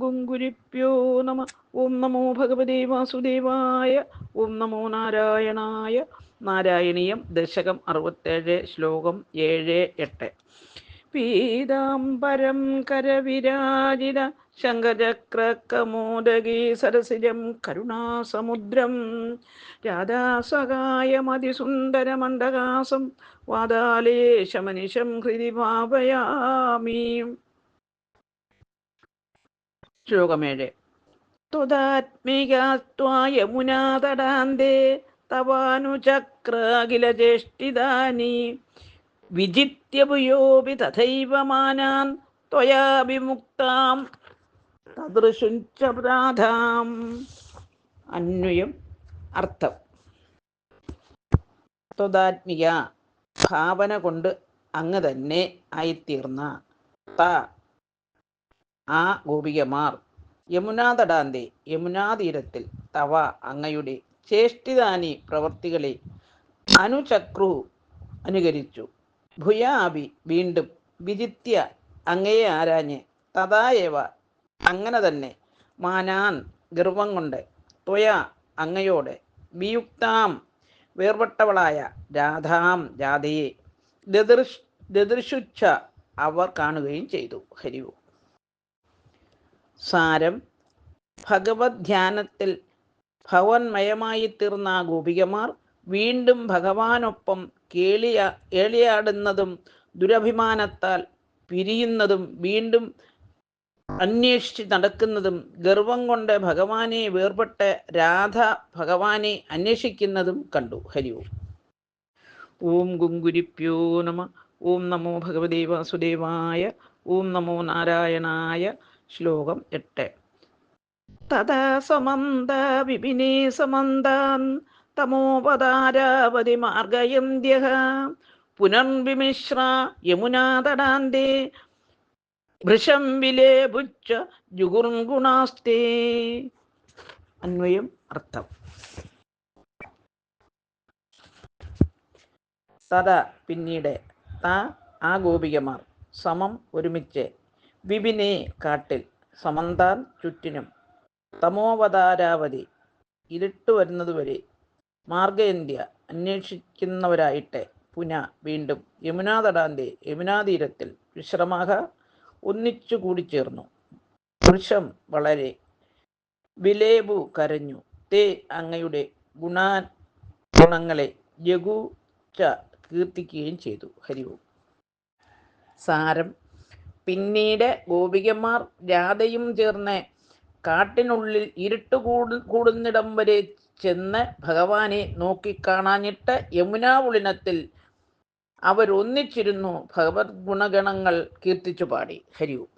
ഗുങ്കുരിപ്യോ നമ. ഓം നമോ ഭഗവതേ വാസുദേവായ. ഓം നമോ നാരായണായ. നാരായണീയം ദശകം 67 ശ്ലോകം 7-8. പീതാംബരം കരവിരാജിത ശങ്കചക്രകമോദഗീ സരസിജം കരുണാസമുദ്രം രാധാസഹായമതിസുന്ദരമണ്ഡകാസം വാതാലേശമനിശം ഹൃദി ഭാവയാമി. ശ്ലോകമേഴ്. ത്വദാത്മികാത്വായമുനാതടാന്തേ തവാനുചക്രാഖിലചേഷ്ടിതാനി വിജിത്യ ഭൂയോപി തഥൈവ മാനാൻ ത്വയാ വിമുക്താം തദൃശുഞ്ച പ്രാധാം. അന്വയം. അർത്ഥം. ത്വദാത്മിക ഭാവന കൊണ്ട് അങ്ങ് തന്നെ ആയിത്തീർന്ന ത ആ ഗോപികമാർ യമുനാതടാന്തെ യമുനാതീരത്തിൽ തവ അങ്ങയുടെ ചേഷ്ടിതാനി പ്രവർത്തികളെ അനുചക്രു അനുകരിച്ചു ഭുയാബി വീണ്ടും വിജിത്യ അങ്ങയെ ആരാഞ്ഞ് തഥായവ അങ്ങനെ തന്നെ മാനാൻ ഗർവം കൊണ്ട് ത്വയ അങ്ങയോട് വിയുക്താം വേർപെട്ടവളായ രാധാം രാധയെ ദദൃശുച്ഛ അവർ കാണുകയും ചെയ്തു. ഹരിവു. സാരം. ഭഗവത് ധ്യാനത്തിൽ ഭഗവന്മയമായി തീർന്ന ഗോപികമാർ വീണ്ടും ഭഗവാനൊപ്പം ഏളിയാടുന്നതും ദുരഭിമാനത്താൽ പിരിയുന്നതും വീണ്ടും അന്വേഷിച്ച് നടക്കുന്നതും ഗർവം കൊണ്ട് ഭഗവാനെ വേർപെട്ട് രാധ ഭഗവാനെ അന്വേഷിക്കുന്നതും കണ്ടു. ഹരിവും. ഓം ഗുങ്കുരിപ്യോ നമ. ഓം നമോ ഭഗവതേ വാസുദേവായ. ഓം നമോ നാരായണായ. ശ്ലോകം 8. തഥാ സമന്ത വിപിനേ സമന്താൻ തമോപതാരാവതി മാർഗയന്ത്യഃ പുനർവിമിശ്ര യമുനാതടാന്തേ ഭൃശം വിലേപുച്ഛ ജുഗുർഗുണാസ്തേ. അന്വയം. അർത്ഥം. തഥ പിന്നീട് ത ആ ഗോപികമാർ സമം ഒരുമിച്ച് വിപിനെ കാട്ടിൽ സമന്താൻ ചുറ്റിനും തമോവതാരാവതി ഇരുട്ട് വരുന്നതുവരെ മാർഗയന്ത്യ അന്വേഷിക്കുന്നവരായിട്ട് പുന വീണ്ടും യമുനാതടാന്തെ യമുനാതീരത്തിൽ വിശ്രമഃ ഒന്നിച്ചു കൂടിച്ചേർന്നു വൃഷം വളരെ വിലേബു കരഞ്ഞു തേ അങ്ങയുടെ ഗുണങ്ങളെ ജഗു ച കീർത്തിക്കുകയും ചെയ്തു. ഹരിവും. സാരം. പിന്നീട് ഗോപികമാർ രാധയും ചേർന്ന് കാട്ടിനുള്ളിൽ ഇരുട്ട് കൂടുന്നിടം വരെ ചെന്ന് ഭഗവാനെ നോക്കിക്കാണാഞ്ഞിട്ട് യമുനാവുളിനത്തിൽ അവരൊന്നിച്ചിരുന്നു ഭഗവത് ഗുണഗണങ്ങൾ കീർത്തിച്ചു പാടി. ഹരിവും.